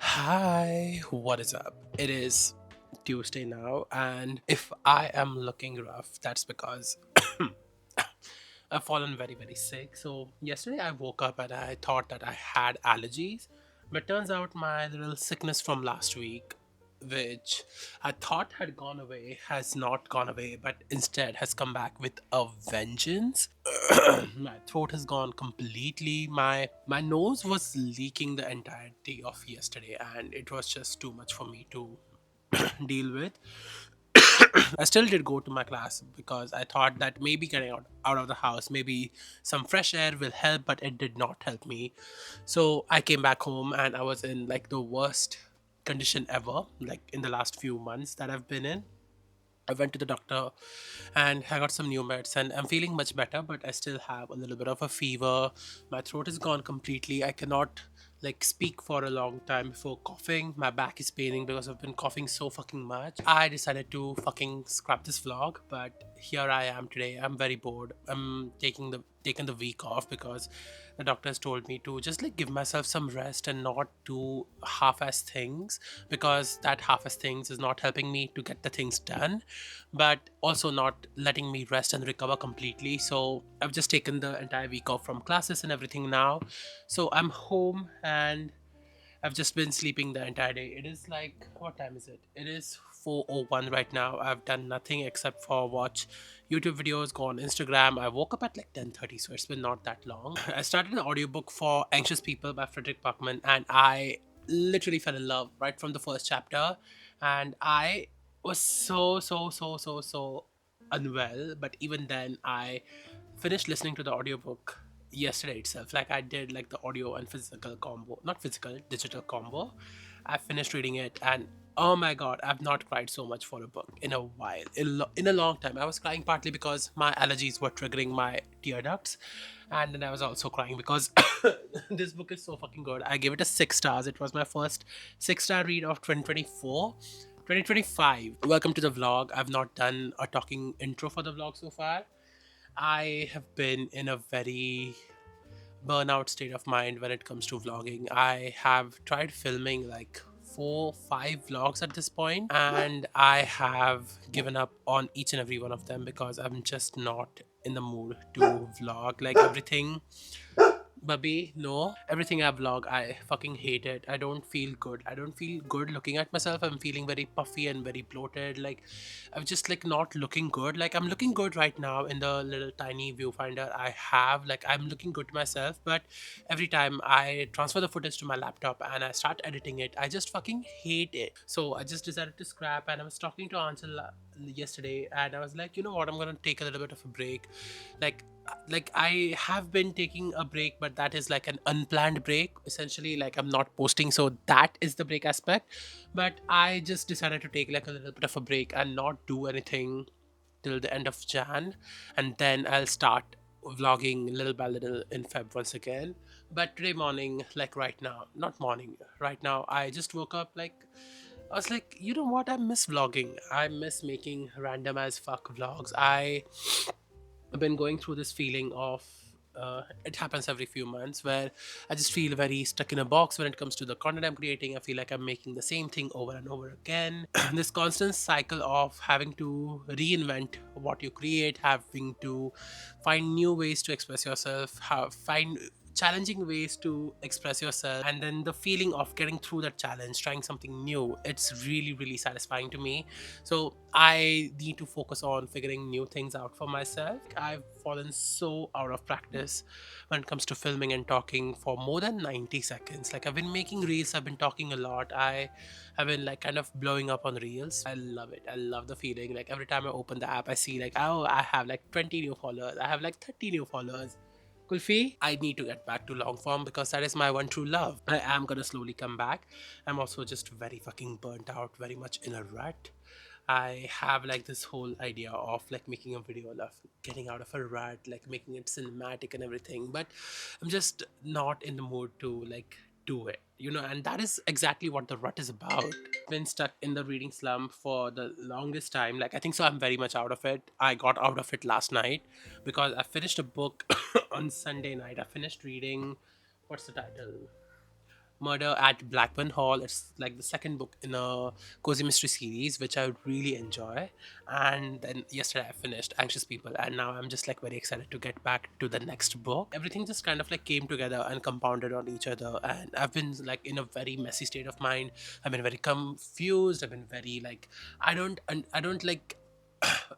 Hi, what is up? It is Tuesday now, and if I am looking rough, that's because I've fallen very, very sick. So, yesterday I woke up and I thought that I had allergies, but turns out my little sickness from last week, which I thought had gone away, has not gone away, but instead has come back with a vengeance. My throat has gone completely. My nose was leaking the entirety of yesterday, and it was just too much for me to deal with. I still did go to my class because I thought that maybe getting out of the house, maybe some fresh air will help, but it did not help me. So I came back home and I was in like the worst condition ever, like in the last few months that I've been in. I went to the doctor and I got some new meds and I'm feeling much better, but I still have a little bit of a fever. My throat is gone completely. I cannot like speak for a long time before coughing. My back is paining because I've been coughing so fucking much. I decided to fucking scrap this vlog, but here I am today. I'm very bored. I'm taking the week off because the doctors told me to just like give myself some rest and not do half-ass things, because that half-ass things is not helping me to get the things done, but also not letting me rest and recover completely. So I've just taken the entire week off from classes and everything now. So I'm home and I've just been sleeping the entire day. It is like, what time is it? It is 4:01 right now. I've done nothing except for watch YouTube videos, go on Instagram. I woke up at like 10:30, so it's been not that long. I started an audiobook for Anxious People by Frederick Buckman, and I literally fell in love right from the first chapter. And I was so unwell, but even then I finished listening to the audiobook yesterday itself. Like I did like the audio and physical combo, not physical, digital combo. I finished reading it and oh my god, I've not cried so much for a book in a while, in a long time. I was crying partly because my allergies were triggering my tear ducts, and then I was also crying because this book is so fucking good. I gave it a 6 stars. It was my first 6-star read of 2024. 2025. Welcome to the vlog. I've not done a talking intro for the vlog so far. I have been in a very burnout state of mind when it comes to vlogging. I have tried filming like 4 5 vlogs at this point, and I have given up on each and every one of them because I'm just not in the mood to vlog like everything. Bubby, no. Everything I vlog, I fucking hate it. I don't feel good. I don't feel good looking at myself. I'm feeling very puffy and very bloated. Like, I'm just like not looking good. Like, I'm looking good right now in the little tiny viewfinder I have. Like, I'm looking good to myself. But every time I transfer the footage to my laptop and I start editing it, I just fucking hate it. So I just decided to scrap. And I was talking to Ansel yesterday, and I was like, you know what? I'm gonna take a little bit of a break. Like, I have been taking a break, but that is like an unplanned break essentially. Like I'm not posting, so that is the break aspect. But I just decided to take like a little bit of a break and not do anything till the end of Jan, and then I'll start vlogging little by little in Feb once again. But today morning, like right now, not morning, right now, I just woke up like I was like, you know what, I miss vlogging. I miss making random as fuck vlogs. I've been going through this feeling of it happens every few months where I just feel very stuck in a box when it comes to the content I'm creating. I feel like I'm making the same thing over and over again. This constant cycle of having to reinvent what you create, having to find new ways to express yourself, find challenging ways to express yourself, and then the feeling of getting through that challenge, trying something new. It's really, really satisfying to me. So I need to focus on figuring new things out for myself. I've fallen so out of practice when it comes to filming and talking for more than 90 seconds. Like I've been making reels, I've been talking a lot. I have been like kind of blowing up on reels. I love it. I love the feeling. Like every time I open the app, I see like, oh, I have like 20 new followers. I have like 30 new followers. Kulfi, I need to get back to long form because that is my one true love. I am gonna slowly come back. I'm also just very fucking burnt out, very much in a rut. I have like this whole idea of like making a video of getting out of a rut, like making it cinematic and everything, but I'm just not in the mood to like do it, and that is exactly what the rut is about. Been stuck in the reading slump for the longest time. Like, I think so, I'm very much out of it. I got out of it last night because I finished a book on Sunday night. I finished reading, what's the title? Murder at Blackburn Hall. It's like the second book in a cozy mystery series, which I really enjoy. And then yesterday I finished Anxious People, and now I'm just like very excited to get back to the next book. Everything just kind of like came together and compounded on each other, and I've been like in a very messy state of mind. I've been very confused. I've been very like I don't like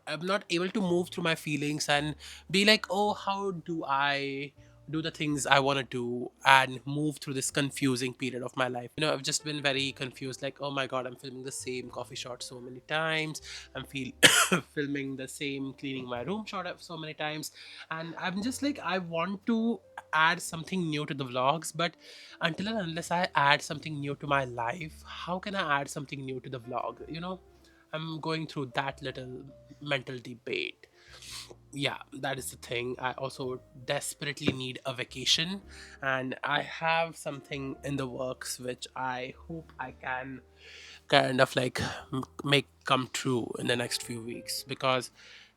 I'm not able to move through my feelings and be like, oh, how do I do the things I want to do and move through this confusing period of my life. I've just been very confused, like, oh my god, I'm filming the same coffee shot so many times. I'm filming the same cleaning my room shot up so many times. And I'm just like, I want to add something new to the vlogs, but until and unless I add something new to my life, how can I add something new to the vlog? I'm going through that little mental debate. Yeah, that is the thing. I also desperately need a vacation, and I have something in the works which I hope I can kind of like make come true in the next few weeks, because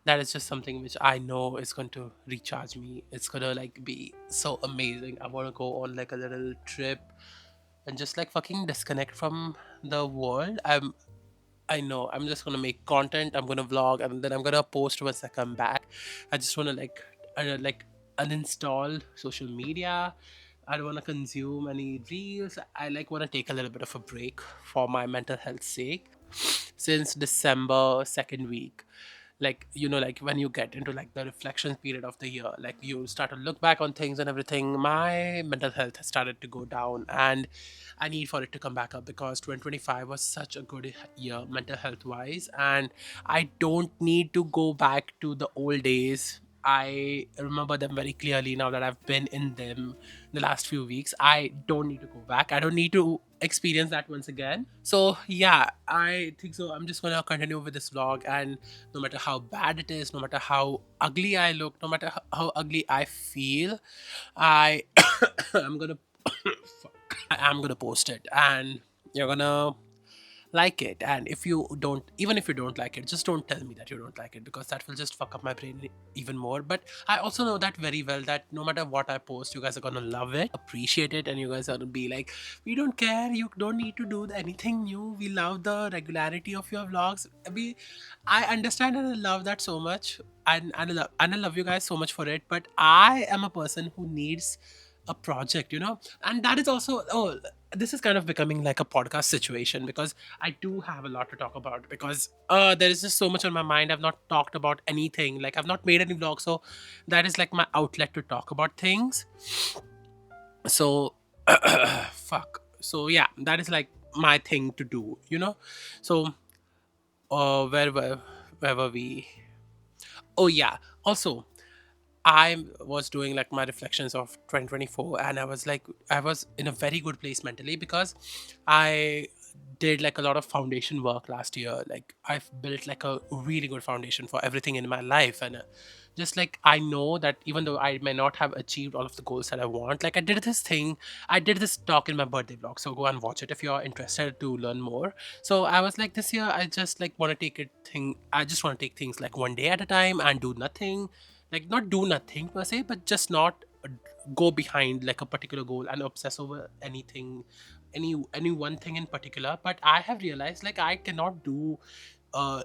that is just something which I know is going to recharge me. It's gonna like be so amazing. I want to go on like a little trip and just like fucking disconnect from the world. I know I'm just gonna make content. I'm gonna vlog, and then I'm gonna post once I come back. I just wanna like uninstall social media. I don't wanna consume any reels. I like wanna take a little bit of a break for my mental health sake. Since December second week, like like when you get into like the reflection period of the year, like you start to look back on things and everything, my mental health has started to go down, and I need for it to come back up because 2025 was such a good year mental health wise, and I don't need to go back to the old days. I remember them very clearly now that I've been in them the last few weeks. I don't need to go back. I don't need to experience that once again. So yeah, I think so. I'm just gonna continue with this vlog, and no matter how bad it is, no matter how ugly I look, no matter how ugly I feel, I I'm gonna fuck, I am gonna post it, and you're gonna like it. And if you don't, even if you don't like it, just don't tell me that you don't like it, because that will just fuck up my brain even more. But I also know that very well, that no matter what I post, you guys are gonna love it, appreciate it, and you guys are gonna be like, we don't care, you don't need to do anything new, we love the regularity of your vlogs. I understand and I love that so much, and I love you guys so much for it. But I am a person who needs a project, and that is also, oh, this is kind of becoming like a podcast situation, because I do have a lot to talk about, because there is just so much on my mind. I've not talked about anything, like I've not made any vlogs, so that is like my outlet to talk about things. So fuck, so yeah, that is like my thing to do, so where were we? Oh yeah, also I was doing like my reflections of 2024, and I was in a very good place mentally, because I did like a lot of foundation work last year. Like, I've built like a really good foundation for everything in my life, and just like I know that even though I may not have achieved all of the goals that I want, like I did this talk in my birthday vlog, so go and watch it if you're interested to learn more. So I was like, this year I just like want to I just want to take things like one day at a time and do nothing, like not do nothing per se, but just not go behind like a particular goal and obsess over anything, any one thing in particular. But I have realized, like, I cannot do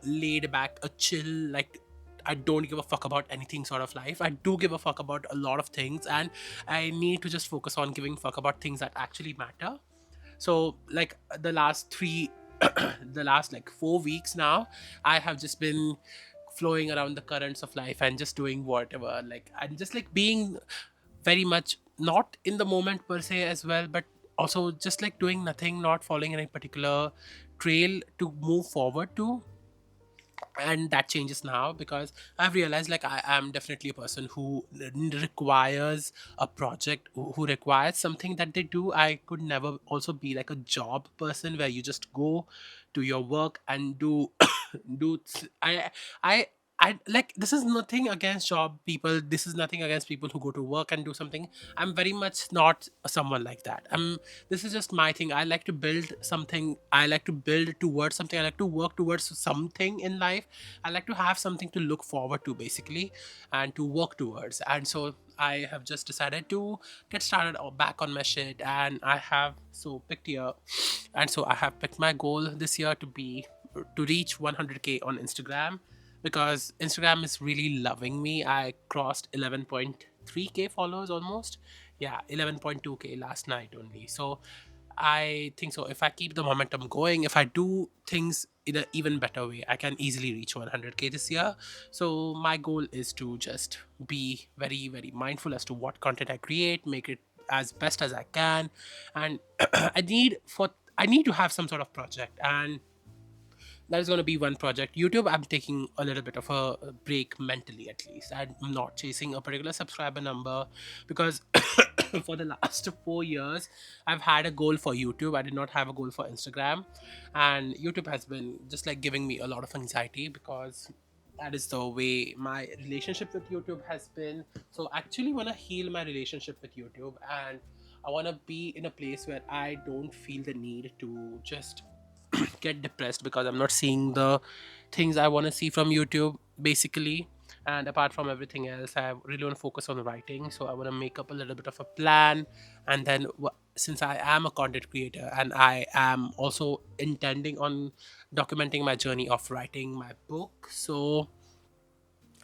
laid back, a chill, like I don't give a fuck about anything sort of life. I do give a fuck about a lot of things, and I need to just focus on giving fuck about things that actually matter. So like the last three the last like 4 weeks now, I have just been flowing around the currents of life and just doing whatever, like, and just like being very much not in the moment per se as well, but also just like doing nothing, not following any particular trail to move forward to. And that changes now because I've realized like I am definitely a person who requires a project, who requires something that they do. I could never also be like a job person where you just go to your work and do I I like, this is nothing against job people, this is nothing against people who go to work and do something. I'm very much not someone like that. This is just my thing. I like to build something, I like to build towards something, I like to work towards something in life. I like to have something to look forward to, basically, and to work towards. And so I have just decided to get started back on my shit, and I have so picked here, and so I have picked my goal this year to be to reach 100K on Instagram, because Instagram is really loving me. I crossed 11.3K followers almost. Yeah, 11.2K last night only. So I think so. If I keep the momentum going, if I do things in an even better way, I can easily reach 100K this year. So my goal is to just be very, very mindful as to what content I create, make it as best as I can, and I need to have some sort of project, and that is going to be one project. YouTube, I'm taking a little bit of a break mentally, at least. I'm not chasing a particular subscriber number because for the last 4 years, I've had a goal for YouTube. I did not have a goal for Instagram. And YouTube has been just like giving me a lot of anxiety because that is the way my relationship with YouTube has been. So I actually want to heal my relationship with YouTube, and I want to be in a place where I don't feel the need to just get depressed because I'm not seeing the things I want to see from YouTube, basically. And apart from everything else, I really want to focus on writing. So I want to make up a little bit of a plan. And then, since I am a content creator and I am also intending on documenting my journey of writing my book, so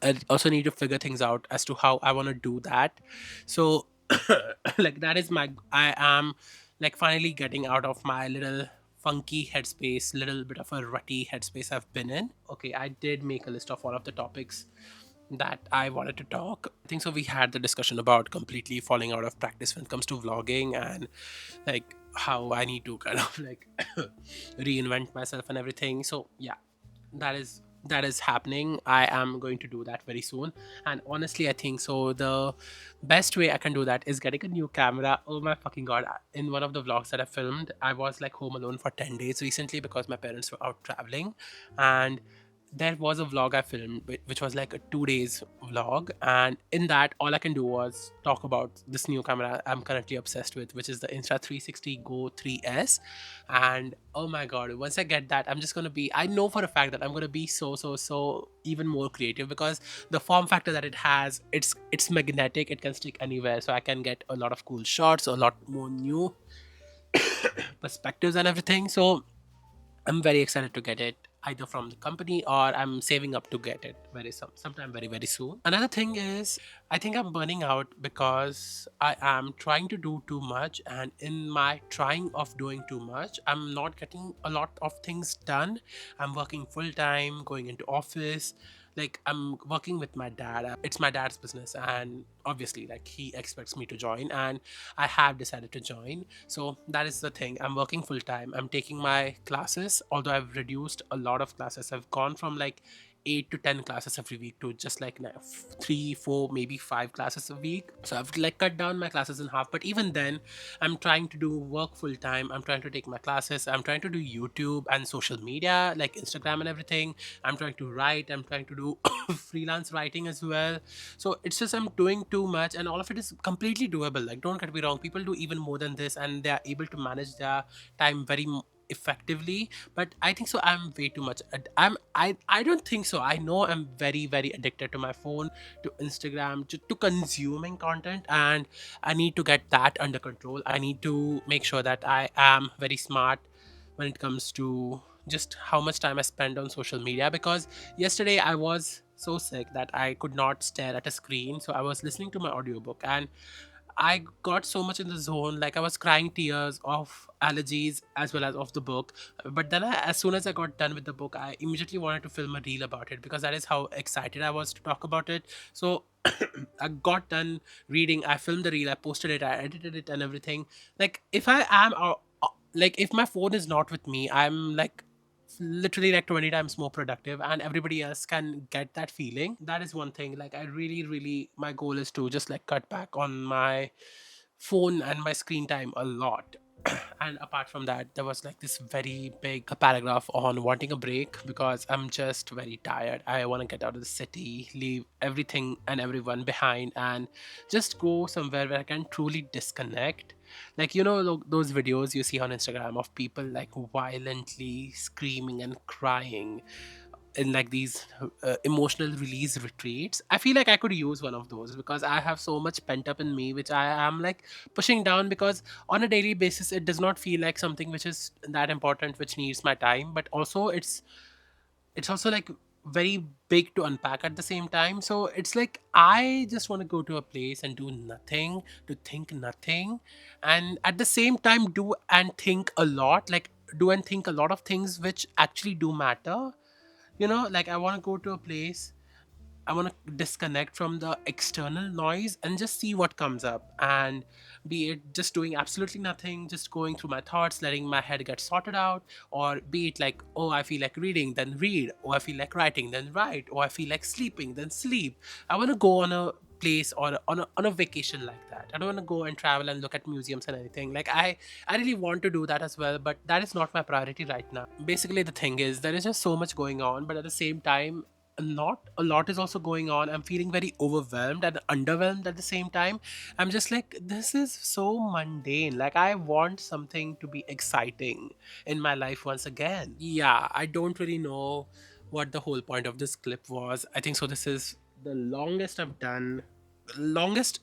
I also need to figure things out as to how I want to do that. So, like, that is my, I am like finally getting out of my little funky headspace, little bit of a rutty headspace I've been in. Okay, I did make a list of all of the topics that I wanted to talk. I think so. We had the discussion about completely falling out of practice when it comes to vlogging, and like how I need to kind of like reinvent myself and everything. So, yeah, that is happening. I am going to do that very soon, and honestly I think so the best way I can do that is getting a new camera. Oh my fucking god. In one of the vlogs that I filmed, I was like home alone for 10 days recently because my parents were out traveling, and there was a vlog I filmed which was like a 2 days vlog, and in that all I can do was talk about this new camera I'm currently obsessed with, which is the Insta360 Go 3S. And oh my god, once I get that, I'm just gonna be, I know for a fact that I'm gonna be so even more creative because the form factor that it has, it's magnetic, it can stick anywhere, so I can get a lot of cool shots, a lot more new perspectives and everything. So I'm very excited to get it either from the company or I'm saving up to get it sometime very very soon. Another thing is I think I'm burning out because I am trying to do too much, and in my trying of doing too much, I'm not getting a lot of things done. I'm working full time, going into office, like I'm working with my dad. It's my dad's business, and obviously like he expects me to join, and I have decided to join. So that is the thing. I'm working full time. I'm taking my classes, although I've reduced a lot of classes. I've gone from like 8 to 10 classes every week to just like 3, 4, maybe 5 classes a week. So I've like cut down my classes in half. But even then, I'm trying to do work full time. I'm trying to take my classes. I'm trying to do YouTube and social media like Instagram and everything. I'm trying to write. I'm trying to do freelance writing as well. So it's just I'm doing too much, and all of it is completely doable. Like, don't get me wrong, people do even more than this, and they are able to manage their time very effectively. But I think so I'm way too much I don't think so. I know I'm very very addicted to my phone, to Instagram, to consuming content, and I need to get that under control. I need to make sure that I am very smart when it comes to just how much time I spend on social media, because yesterday I was so sick that I could not stare at a screen. So I was listening to my audiobook, and I got so much in the zone, like I was crying tears of allergies as well as of the book. But then, as soon as I got done with the book, I immediately wanted to film a reel about it because that is how excited I was to talk about it. So I got done reading, I filmed the reel, I posted it, I edited it, and everything. Like, if I am, like, if my phone is not with me, I'm like literally like 20 times more productive, and everybody else can get that feeling. That is one thing. Like, I really, my goal is to just like cut back on my phone and my screen time a lot. And apart from that, there was like this very big paragraph on wanting a break because I'm just very tired. I want to get out of the city, leave everything and everyone behind, and just go somewhere where I can truly disconnect. Like, those videos you see on Instagram of people like violently screaming and crying in like these emotional release retreats. I feel like I could use one of those because I have so much pent up in me, which I am like pushing down, because on a daily basis it does not feel like something which is that important, which needs my time, but also it's also like very big to unpack at the same time. So it's like I just want to go to a place and do nothing, to think nothing, and at the same time do and think a lot, like do and think a lot of things which actually do matter. Like, I want to go to a place, I want to disconnect from the external noise and just see what comes up. And be it just doing absolutely nothing, just going through my thoughts, letting my head get sorted out, or be it like, oh, I feel like reading, then read, or I feel like writing, then write, or I feel like sleeping, then sleep. I want to go on a place or on a vacation like that. I don't want to go and travel and look at museums and anything. Like, I really want to do that as well, but that is not my priority right now. Basically, the thing is, there is just so much going on, but at the same time, not a lot is also going on. I'm feeling very overwhelmed and underwhelmed at the same time. I'm just like, this is so mundane. Like, I want something to be exciting in my life once again. Yeah, I don't really know what the whole point of this clip was. I think so. This is the longest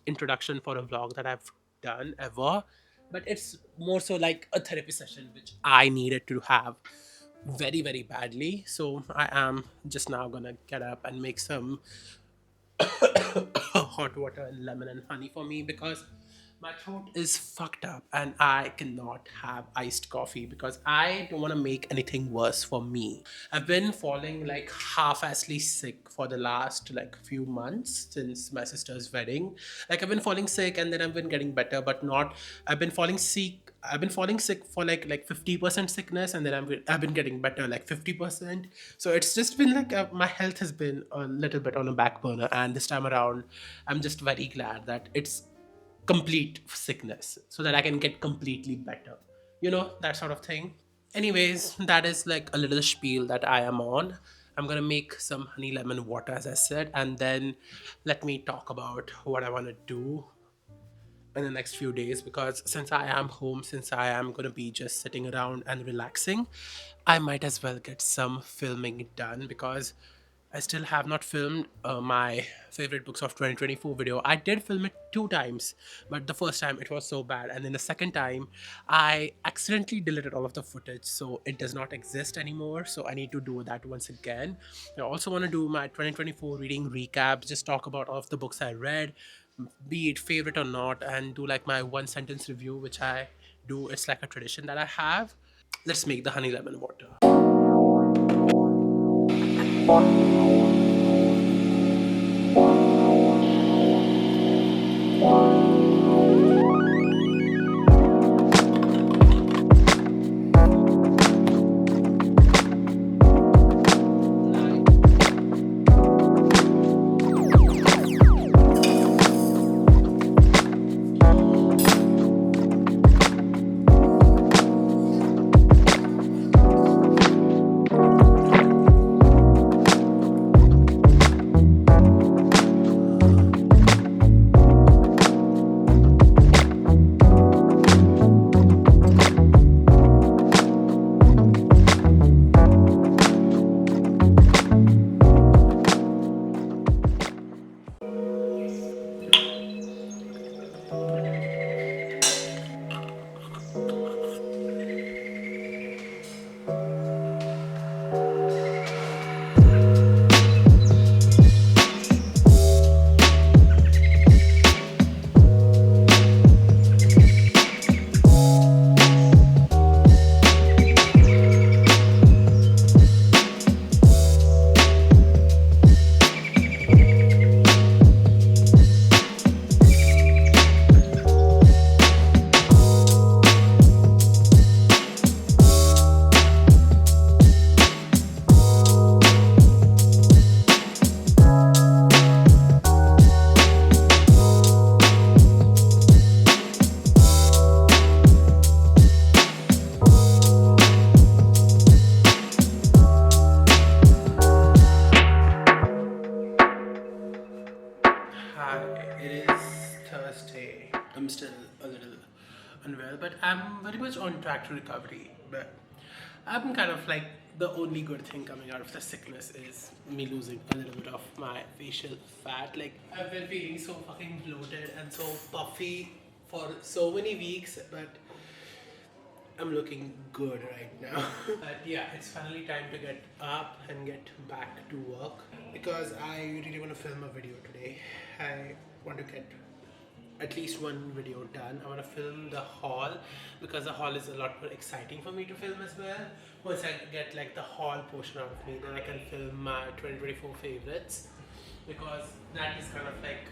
introduction for a vlog that I've done ever. But it's more so like a therapy session, which I needed to have very, very badly. So I am just now gonna get up and make some hot water and lemon and honey for me, because my throat is fucked up and I cannot have iced coffee because I don't want to make anything worse for me. I've been falling like half-assly sick for the last like few months since my sister's wedding. Like, I've been falling sick and then I've been getting better, but not. I've been falling sick. I've been falling sick for like 50% sickness, and then I've been getting better like 50%. So it's just been like my health has been a little bit on a back burner, and this time around, I'm just very glad that it's complete sickness so that I can get completely better. That sort of thing. Anyways, that is like a little spiel that I am on. I'm gonna make some honey lemon water, as I said, and then let me talk about what I want to do in the next few days, because since I am home, since I am going to be just sitting around and relaxing, I might as well get some filming done, because I still have not filmed my favorite books of 2024 video. I did film it 2 times, but the first time it was so bad, and then the second time I accidentally deleted all of the footage, so it does not exist anymore. So I need to do that once again. I also want to do my 2024 reading recap, just talk about all of the books I read, be it favorite or not, and do like my one sentence review, which I do. It's like a tradition that I have. Let's make the honey lemon water. very much on track to recovery, but I'm kind of like the only good thing coming out of the sickness is me losing a little bit of my facial fat. Like I've been feeling so fucking bloated and so puffy for so many weeks, but I'm looking good right now. But yeah, it's finally time to get up and get back to work because I really want to film a video today. I want to get at least one video done. I want to film the haul because the haul is a lot more exciting for me to film as well. Once I get like the haul portion out of me, then I can film my 2024 favorites, because that is kind of like,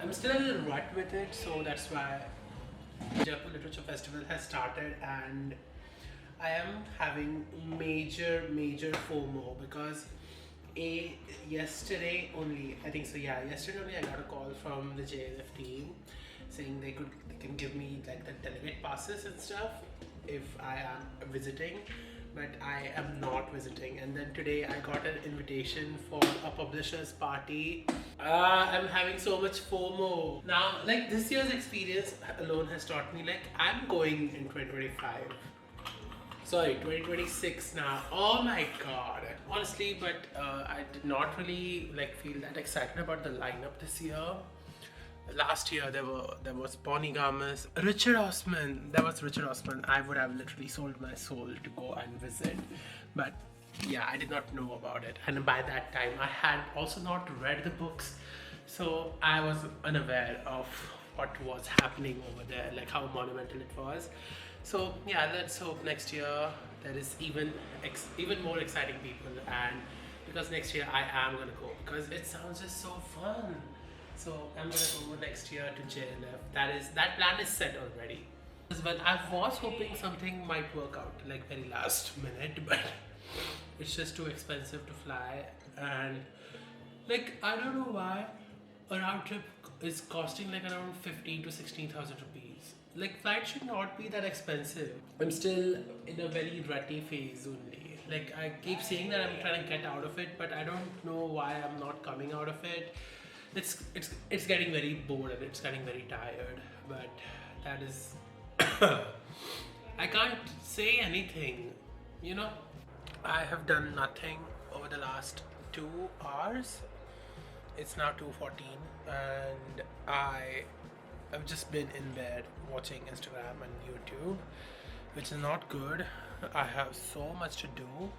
I'm still a little rut with it, so that's why Jaipur Literature Festival has started and I am having major FOMO because yesterday only I got a call from the JLF team saying they can give me like the delegate passes and stuff if I am visiting, but I am not visiting. And then today I got an invitation for a publisher's party. I'm having so much FOMO now. Like this year's experience alone has taught me like I'm going in 2026 now. Oh my god, honestly. But I did not really like feel that excited about the lineup this year. Last year there was Bonnie Gamas, Richard Osman. There was Richard Osman. I would have literally sold my soul to go and visit, but yeah, I did not know about it, and by that time I had also not read the books, so I was unaware of what was happening over there, like how monumental it was. So yeah, let's hope next year there is even more exciting people, and because next year I am gonna go because it sounds just so fun. So I'm gonna go next year to JLF. That plan is set already. As well, I was hoping something might work out like very last minute, but it's just too expensive to fly, and like I don't know why a round trip is costing like around 15 to 16,000 rupees. Like flight should not be that expensive. I'm still in a very rutty phase only. Like I keep saying that I'm trying to get out of it, but I don't know why I'm not coming out of it. It's getting very bored and it's getting very tired, but that is I can't say anything, you know. I have done nothing over the last 2 hours. It's now 2:14 and I've just been in bed watching Instagram and YouTube, which is not good. I have so much to do.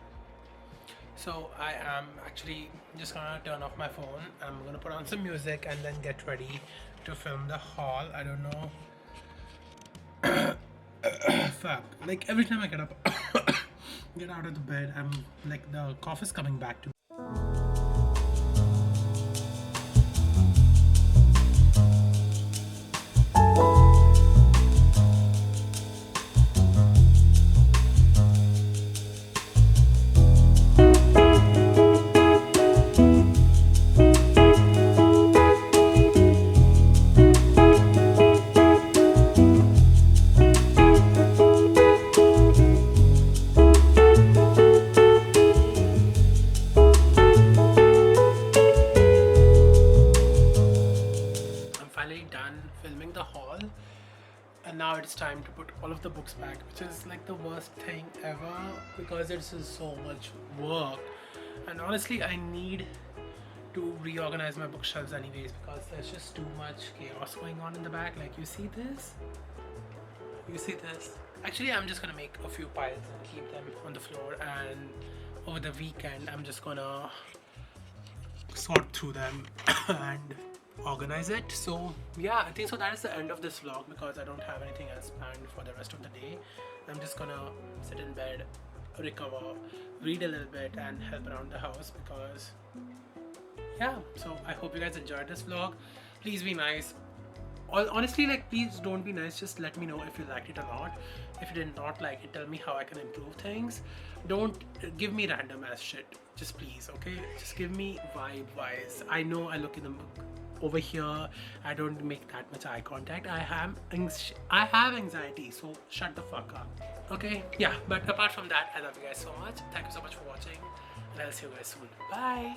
So I am actually just gonna turn off my phone. I'm gonna put on some music and then get ready to film the haul. I don't know. Fuck. Like every time I get up, get out of the bed, I'm like the cough is coming back to me. Filming the haul, and now it's time to put all of the books back, which is like the worst thing ever because it's just so much work, and honestly I need to reorganize my bookshelves anyways because there's just too much chaos going on in the back. Like you see this, actually I'm just gonna make a few piles and keep them on the floor, and over the weekend I'm just gonna sort through them and organize it. So yeah, I think so that is the end of this vlog because I don't have anything else planned for the rest of the day. I'm just gonna sit in bed, recover, read a little bit and help around the house because yeah. So I hope you guys enjoyed this vlog. Please be nice. Honestly, like please don't be nice, just let me know if you liked it or not. If you did not like it, tell me how I can improve things. Don't give me random ass shit, just please, okay? Just give me vibe wise. I know I look in the over here, I don't make that much eye contact. I have anxiety, so shut the fuck up, okay? Yeah, but apart from that, I love you guys so much. Thank you so much for watching and I'll see you guys soon. Bye.